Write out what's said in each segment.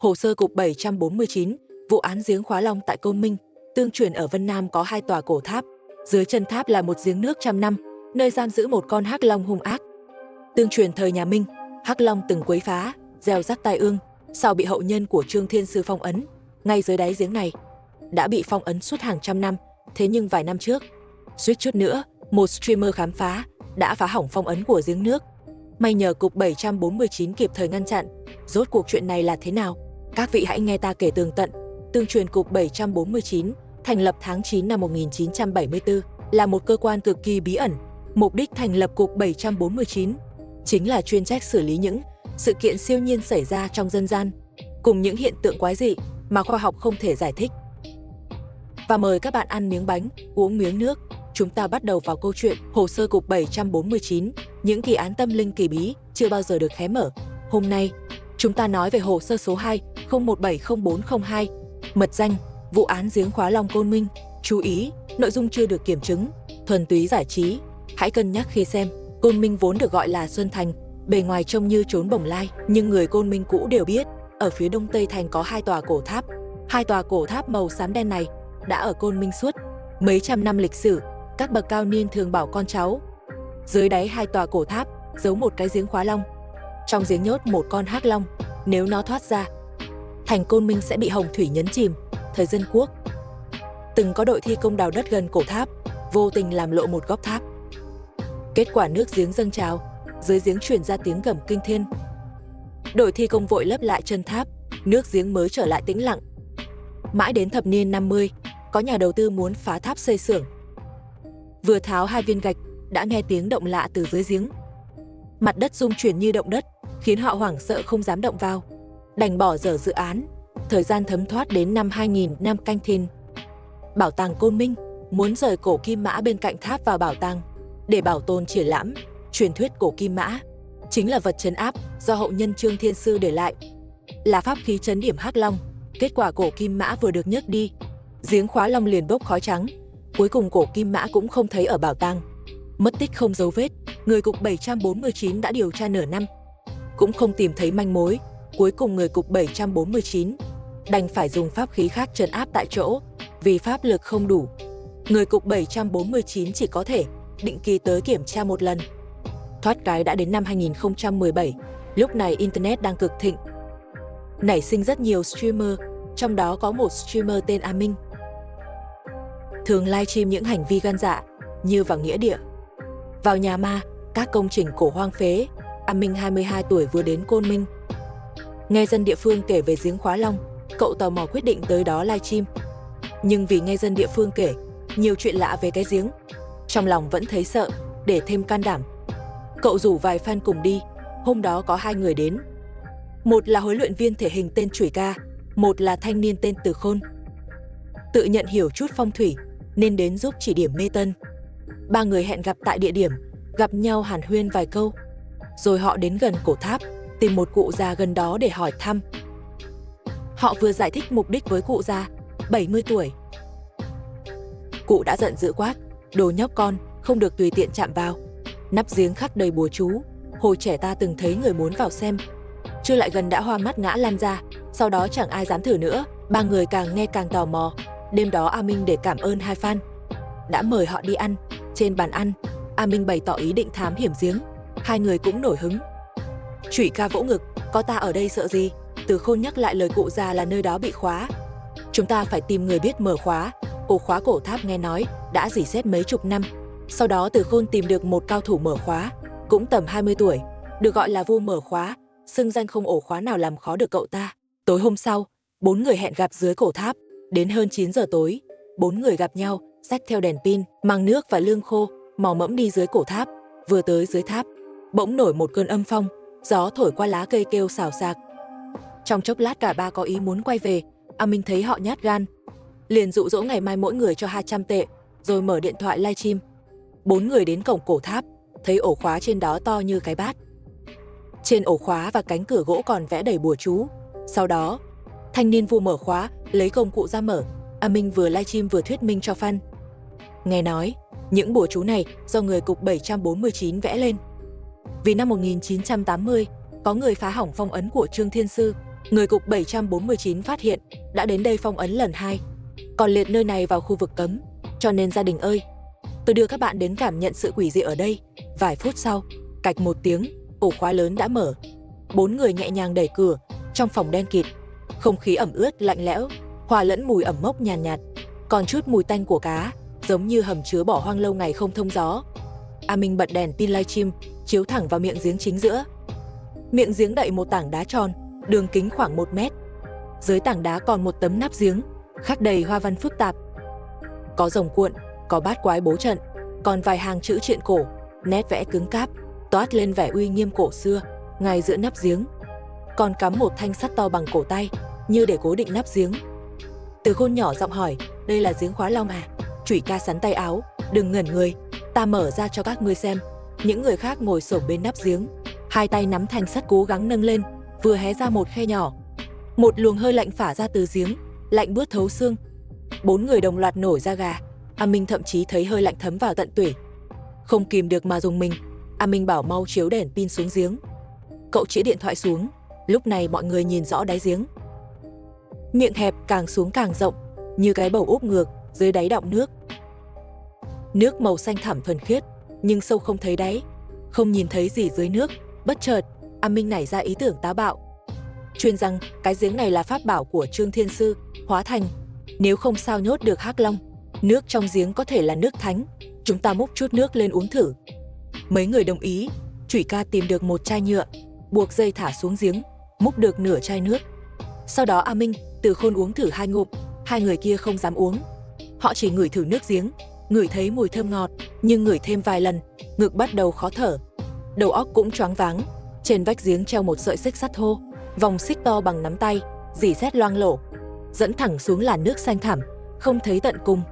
Hồ sơ cục 749, vụ án giếng Khóa Long tại Côn Minh. Tương truyền ở Vân Nam có 2 tòa cổ tháp. Dưới chân tháp là một giếng nước trăm năm, nơi giam giữ một con hắc long hung ác. Tương truyền thời nhà Minh, hắc long từng quấy phá, gieo rắc tai ương, sau bị hậu nhân của Trương Thiên Sư phong ấn. Ngay dưới đáy giếng này, đã bị phong ấn suốt hàng trăm năm. Thế nhưng vài năm trước, suýt chút nữa, một streamer khám phá, đã phá hỏng phong ấn của giếng nước. May nhờ cục 749 kịp thời ngăn chặn. Rốt cuộc chuyện này là thế nào? Các vị hãy nghe ta kể tường tận. Tương truyền cục 749 thành lập tháng 9 năm 1974, là một cơ quan cực kỳ bí ẩn. Mục đích thành lập cục 749 chính là chuyên trách xử lý những sự kiện siêu nhiên xảy ra trong dân gian, cùng những hiện tượng quái dị mà khoa học không thể giải thích. Và mời các bạn ăn miếng bánh, uống miếng nước. Chúng ta bắt đầu vào câu chuyện hồ sơ cục 749, những kỳ án tâm linh kỳ bí chưa bao giờ được hé mở. Hôm nay, chúng ta nói về hồ sơ số 2 01700402, mật danh vụ án giếng Khóa Long Côn Minh. Chú ý, nội dung chưa được kiểm chứng, thuần túy giải trí, hãy cân nhắc khi xem. Côn Minh vốn được gọi là Xuân Thành, bề ngoài trông như chốn bồng lai, nhưng người Côn Minh cũ đều biết, ở phía đông tây thành có 2 tòa cổ tháp. 2 tòa cổ tháp màu xám đen này đã ở Côn Minh suốt mấy trăm năm lịch sử. Các bậc cao niên thường bảo con cháu, dưới đáy 2 tòa cổ tháp giấu một cái giếng Khóa Long. Trong giếng nhốt một con hắc long, nếu nó thoát ra, thành Côn Minh sẽ bị hồng thủy nhấn chìm. Thời Dân Quốc, từng có đội thi công đào đất gần cổ tháp, vô tình làm lộ một góc tháp. Kết quả nước giếng dâng trào, dưới giếng truyền ra tiếng gầm kinh thiên. Đội thi công vội lấp lại chân tháp, nước giếng mới trở lại tĩnh lặng. Mãi đến thập niên 50, có nhà đầu tư muốn phá tháp xây xưởng. Vừa tháo 2 viên gạch, đã nghe tiếng động lạ từ dưới giếng. Mặt đất rung chuyển như động đất, khiến họ hoảng sợ không dám động vào, đành bỏ dở dự án. Thời gian thấm thoát đến năm 2000 năm Canh Thìn. Bảo tàng Côn Minh muốn rời cổ kim mã bên cạnh tháp vào bảo tàng để bảo tồn triển lãm. Truyền thuyết cổ kim mã chính là vật trấn áp do hậu nhân Trương Thiên Sư để lại, là pháp khí trấn điểm hắc long. Kết quả cổ kim mã vừa được nhấc đi, giếng Khóa Long liền bốc khói trắng. Cuối cùng cổ kim mã cũng không thấy ở bảo tàng, mất tích không dấu vết. Người cục 749 đã điều tra nửa năm, cũng không tìm thấy manh mối. Cuối cùng người cục 749 đành phải dùng pháp khí khác trấn áp tại chỗ, vì pháp lực không đủ. Người cục 749 chỉ có thể định kỳ tới kiểm tra một lần. Thoát cái đã đến năm 2017, lúc này Internet đang cực thịnh. Nảy sinh rất nhiều streamer, trong đó có một streamer tên A Minh, thường livestream những hành vi gan dạ như vào nghĩa địa, vào nhà ma, các công trình cổ hoang phế. A Minh 22 tuổi vừa đến Côn Minh, nghe dân địa phương kể về giếng Khóa Long, cậu tò mò quyết định tới đó livestream. Nhưng vì nghe dân địa phương kể nhiều chuyện lạ về cái giếng, trong lòng vẫn thấy sợ. Để thêm can đảm, cậu rủ vài fan cùng đi. Hôm đó có 2 người đến, một là huấn luyện viên thể hình tên Chủy Ca, một là thanh niên tên Từ Khôn, tự nhận hiểu chút phong thủy nên đến giúp chỉ điểm mê tân. 3 người hẹn gặp tại địa điểm, gặp nhau hàn huyên vài câu, rồi họ đến gần cổ tháp, tìm một cụ già gần đó để hỏi thăm. Họ vừa giải thích mục đích với cụ già, 70 tuổi. Cụ đã giận dữ quát: "Đồ nhóc con, không được tùy tiện chạm vào. Nắp giếng khắc đầy bùa chú, hồi trẻ ta từng thấy người muốn vào xem, chưa lại gần đã hoa mắt ngã lăn ra. Sau đó chẳng ai dám thử nữa." 3 người càng nghe càng tò mò. Đêm đó A Minh để cảm ơn 2 fan, đã mời họ đi ăn. Trên bàn ăn, A Minh bày tỏ ý định thám hiểm giếng. 2 người cũng nổi hứng. Chủy Ca vỗ ngực: "Có ta ở đây sợ gì?" Từ Khôn nhắc lại lời cụ già là nơi đó bị khóa, chúng ta phải tìm người biết mở khóa. Ổ khóa cổ tháp nghe nói đã rỉ sét mấy chục năm. Sau đó Từ Khôn tìm được một cao thủ mở khóa, cũng tầm 20 tuổi, được gọi là vua mở khóa, xưng danh không ổ khóa nào làm khó được cậu ta. Tối hôm sau, 4 người hẹn gặp dưới cổ tháp. Đến hơn 9 giờ tối, 4 người gặp nhau, xách theo đèn pin, mang nước và lương khô, mò mẫm đi dưới cổ tháp. Vừa tới dưới tháp, bỗng nổi một cơn âm phong, gió thổi qua lá cây kêu xào xạc. Trong chốc lát cả 3 có ý muốn quay về. A Minh thấy họ nhát gan, liền dụ dỗ ngày mai mỗi người cho 200 tệ, rồi mở điện thoại livestream. 4 người đến cổng cổ tháp, thấy ổ khóa trên đó to như cái bát. Trên ổ khóa và cánh cửa gỗ còn vẽ đầy bùa chú. Sau đó, thanh niên vu mở khóa, lấy công cụ ra mở. A Minh vừa livestream vừa thuyết minh cho fan. Nghe nói, những bùa chú này do người cục 749 vẽ lên. Vì năm 1980, có người phá hỏng phong ấn của Trương Thiên Sư, Người cục 749 phát hiện đã đến đây phong ấn lần 2, còn liệt nơi này vào khu vực cấm, cho nên gia đình ơi, tôi đưa các bạn đến cảm nhận sự quỷ dị ở đây. Vài phút sau, cạch một tiếng, ổ khóa lớn đã mở. 4 người nhẹ nhàng đẩy cửa, trong phòng đen kịt, không khí ẩm ướt lạnh lẽo, hòa lẫn mùi ẩm mốc nhàn nhạt, còn chút mùi tanh của cá, giống như hầm chứa bỏ hoang lâu ngày không thông gió. A Minh bật đèn pin livestream, chiếu thẳng vào miệng giếng chính giữa. Miệng giếng đậy một tảng đá tròn, đường kính khoảng 1 mét. Dưới tảng đá còn một tấm nắp giếng, khắc đầy hoa văn phức tạp. Có rồng cuộn, có bát quái bố trận, còn vài hàng chữ triện cổ, nét vẽ cứng cáp, toát lên vẻ uy nghiêm cổ xưa. Ngay giữa nắp giếng còn cắm một thanh sắt to bằng cổ tay, như để cố định nắp giếng. Từ Khôn nhỏ giọng hỏi, đây là giếng Khóa Long à? Chủy ca sắn tay áo, đừng ngẩn người, ta mở ra cho các ngươi xem. Những người khác ngồi xổm bên nắp giếng, hai tay nắm thanh sắt cố gắng nâng lên, vừa hé ra một khe nhỏ. Một luồng hơi lạnh phả ra từ giếng, lạnh buốt thấu xương. 4 người đồng loạt nổi da gà. A Minh thậm chí thấy hơi lạnh thấm vào tận tủy. Không kìm được mà rùng mình, A Minh bảo mau chiếu đèn pin xuống giếng. Cậu chĩa điện thoại xuống, lúc này mọi người nhìn rõ đáy giếng. Miệng hẹp càng xuống càng rộng, như cái bầu úp ngược, dưới đáy đọng nước. Nước màu xanh thẳm thuần khiết, nhưng sâu không thấy đáy, không nhìn thấy gì dưới nước. Bất chợt, A Minh nảy ra ý tưởng táo bạo. Truyền rằng cái giếng này là pháp bảo của Trương Thiên Sư, hóa thành. Nếu không sao nhốt được Hắc Long, nước trong giếng có thể là nước thánh. Chúng ta múc chút nước lên uống thử. Mấy người đồng ý. Chủy ca tìm được một chai nhựa, buộc dây thả xuống giếng, múc được nửa chai nước. Sau đó A Minh, Từ Khôn uống thử 2 ngụm, hai người kia không dám uống. Họ chỉ ngửi thử nước giếng, ngửi thấy mùi thơm ngọt, nhưng ngửi thêm vài lần, ngực bắt đầu khó thở. Đầu óc cũng choáng váng. Trên vách giếng treo một sợi xích sắt thô, vòng xích to bằng nắm tay, rỉ sét loang lổ, dẫn thẳng xuống làn nước xanh thẳm, không thấy tận cùng.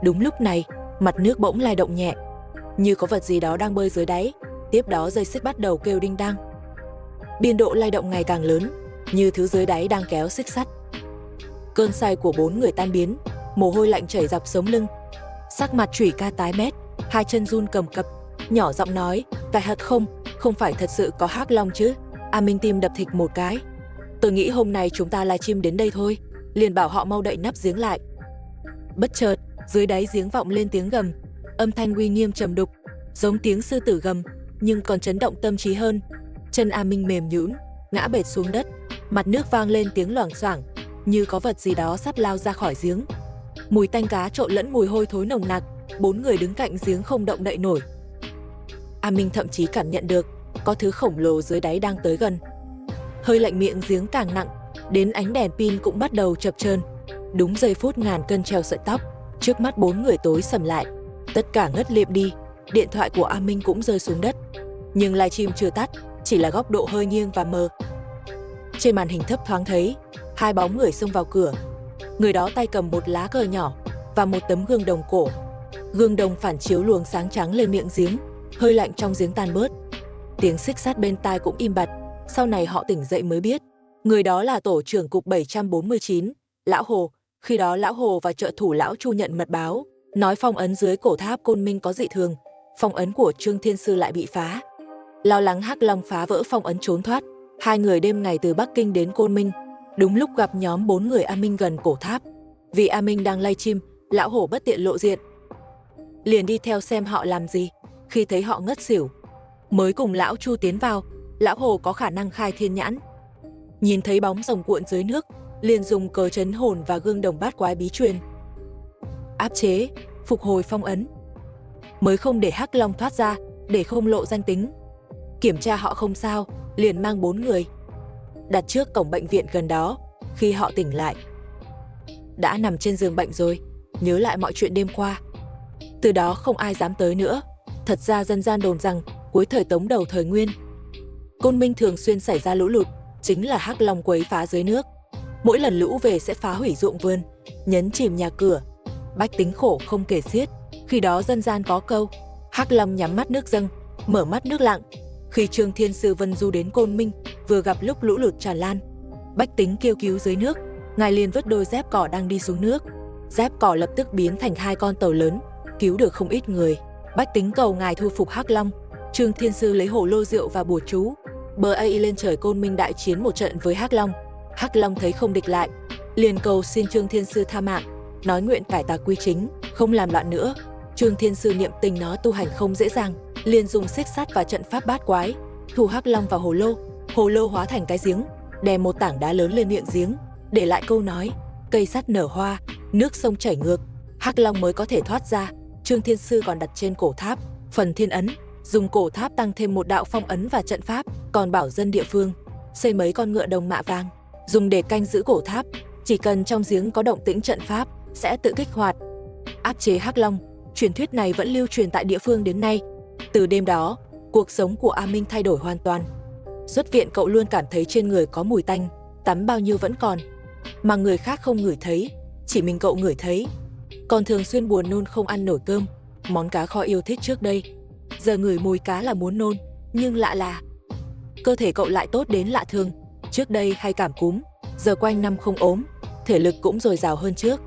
Đúng lúc này, mặt nước bỗng lay động nhẹ, như có vật gì đó đang bơi dưới đáy. Tiếp đó dây xích bắt đầu kêu đinh đang. Biên độ lay động ngày càng lớn, như thứ dưới đáy đang kéo xích sắt. Cơn say của 4 người tan biến, mồ hôi lạnh chảy dọc sống lưng. Sắc mặt Chủy ca tái mét, hai chân run cầm cập, nhỏ giọng nói, cái hật không phải thật sự có Hắc Long chứ? A Minh tim đập thịch một cái. Tôi nghĩ hôm nay chúng ta livestream đến đây thôi, liền bảo họ mau đậy nắp giếng lại. Bất chợt, dưới đáy giếng vọng lên tiếng gầm, âm thanh uy nghiêm trầm đục, giống tiếng sư tử gầm, nhưng còn chấn động tâm trí hơn. Chân A Minh mềm nhũn, ngã bệt xuống đất, mặt nước vang lên tiếng loảng xoảng, như có vật gì đó sắp lao ra khỏi giếng. Mùi tanh cá trộn lẫn mùi hôi thối nồng nặc, 4 người đứng cạnh giếng không động đậy nổi. A Minh thậm chí cảm nhận được có thứ khổng lồ dưới đáy đang tới gần. Hơi lạnh miệng giếng càng nặng, đến ánh đèn pin cũng bắt đầu chập chờn. Đúng giây phút ngàn cân treo sợi tóc, trước mắt 4 người tối sầm lại, tất cả ngất lịm đi. Điện thoại của A Minh cũng rơi xuống đất. Nhưng livestream chưa tắt, chỉ là góc độ hơi nghiêng và mờ. Trên màn hình thấp thoáng thấy 2 bóng người xông vào cửa. Người đó tay cầm một lá cờ nhỏ và một tấm gương đồng cổ. Gương đồng phản chiếu luồng sáng trắng lên miệng giếng, hơi lạnh trong giếng tan bớt. Tiếng xích sắt bên tai cũng im bặt. Sau này họ tỉnh dậy mới biết, người đó là tổ trưởng cục 749, Lão Hồ. Khi đó Lão Hồ và trợ thủ Lão Chu nhận mật báo, nói phong ấn dưới cổ tháp Côn Minh có dị thường, phong ấn của Trương Thiên Sư lại bị phá. Lo lắng Hắc Long phá vỡ phong ấn trốn thoát, 2 người đêm ngày từ Bắc Kinh đến Côn Minh. Đúng lúc gặp nhóm 4 người A Minh gần cổ tháp. Vì A Minh đang livestream, Lão Hổ bất tiện lộ diện, liền đi theo xem họ làm gì. Khi thấy họ ngất xỉu, mới cùng Lão Chu tiến vào. Lão Hồ có khả năng khai thiên nhãn, nhìn thấy bóng rồng cuộn dưới nước, liền dùng cờ trấn hồn và gương đồng bát quái bí truyền áp chế, phục hồi phong ấn, mới không để Hắc Long thoát ra, để không lộ danh tính. Kiểm tra họ không sao, liền mang 4 người đặt trước cổng bệnh viện gần đó. Khi họ tỉnh lại, đã nằm trên giường bệnh rồi, nhớ lại mọi chuyện đêm qua. Từ đó không ai dám tới nữa. Thật ra dân gian đồn rằng cuối thời Tống đầu thời Nguyên, Côn Minh thường xuyên xảy ra lũ lụt, chính là Hắc Long quấy phá dưới nước. Mỗi lần lũ về sẽ phá hủy ruộng vườn, nhấn chìm nhà cửa, bách tính khổ không kể xiết. Khi đó dân gian có câu, Hắc Long nhắm mắt nước dâng, mở mắt nước lặng. Khi Trương Thiên Sư vân du đến Côn Minh, vừa gặp lúc lũ lụt tràn lan, bách tính kêu cứu dưới nước, ngài liền vứt đôi dép cỏ đang đi xuống nước. Dép cỏ lập tức biến thành 2 con tàu lớn, cứu được không ít người. Bách tính cầu ngài thu phục Hắc Long. Trương Thiên Sư lấy hồ lô rượu và bùa chú, bờ ai lên trời Côn Minh đại chiến một trận với Hắc Long. Hắc Long thấy không địch lại, liền cầu xin Trương Thiên Sư tha mạng, nói nguyện cải tà quy chính, không làm loạn nữa. Trương Thiên Sư niệm tình nó tu hành không dễ dàng, liền dùng xích sắt và trận pháp bát quái, thu Hắc Long vào hồ lô hóa thành cái giếng, đè một tảng đá lớn lên miệng giếng, để lại câu nói: cây sắt nở hoa, nước sông chảy ngược, Hắc Long mới có thể thoát ra. Trương Thiên Sư còn đặt trên cổ tháp phần thiên ấn, dùng cổ tháp tăng thêm một đạo phong ấn và trận pháp, còn bảo dân địa phương xây mấy con ngựa đồng mạ vàng, dùng để canh giữ cổ tháp, chỉ cần trong giếng có động tĩnh trận pháp sẽ tự kích hoạt, áp chế Hắc Long. Truyền thuyết này vẫn lưu truyền tại địa phương đến nay. Từ đêm đó, cuộc sống của A Minh thay đổi hoàn toàn. Xuất viện cậu luôn cảm thấy trên người có mùi tanh, tắm bao nhiêu vẫn còn, mà người khác không ngửi thấy, chỉ mình cậu ngửi thấy. Còn thường xuyên buồn nôn không ăn nổi cơm, món cá kho yêu thích trước đây. Giờ ngửi mùi cá là muốn nôn, nhưng lạ là cơ thể cậu lại tốt đến lạ thường. Trước đây hay cảm cúm, giờ quanh năm không ốm, thể lực cũng dồi dào hơn trước.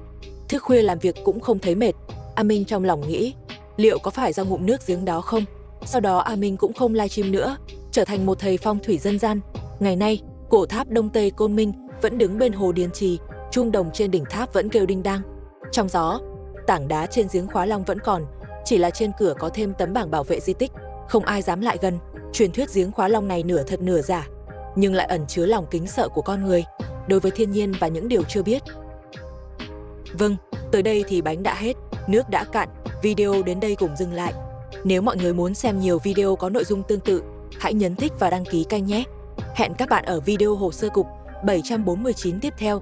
Thức khuya làm việc cũng không thấy mệt. A Minh trong lòng nghĩ, liệu có phải do ngụm nước giếng đó không? Sau đó A Minh cũng không livestream nữa, trở thành một thầy phong thủy dân gian. Ngày nay, cổ tháp Đông Tây Côn Minh vẫn đứng bên hồ Điền Trì, chuông đồng trên đỉnh tháp vẫn kêu đinh đang. Trong gió, tảng đá trên giếng Khóa Long vẫn còn, chỉ là trên cửa có thêm tấm bảng bảo vệ di tích, không ai dám lại gần. Truyền thuyết giếng Khóa Long này nửa thật nửa giả, nhưng lại ẩn chứa lòng kính sợ của con người đối với thiên nhiên và những điều chưa biết. Vâng, tới đây thì bánh đã hết, nước đã cạn, video đến đây cùng dừng lại. Nếu mọi người muốn xem nhiều video có nội dung tương tự, hãy nhấn thích và đăng ký kênh nhé. Hẹn các bạn ở video hồ sơ cục 749 tiếp theo.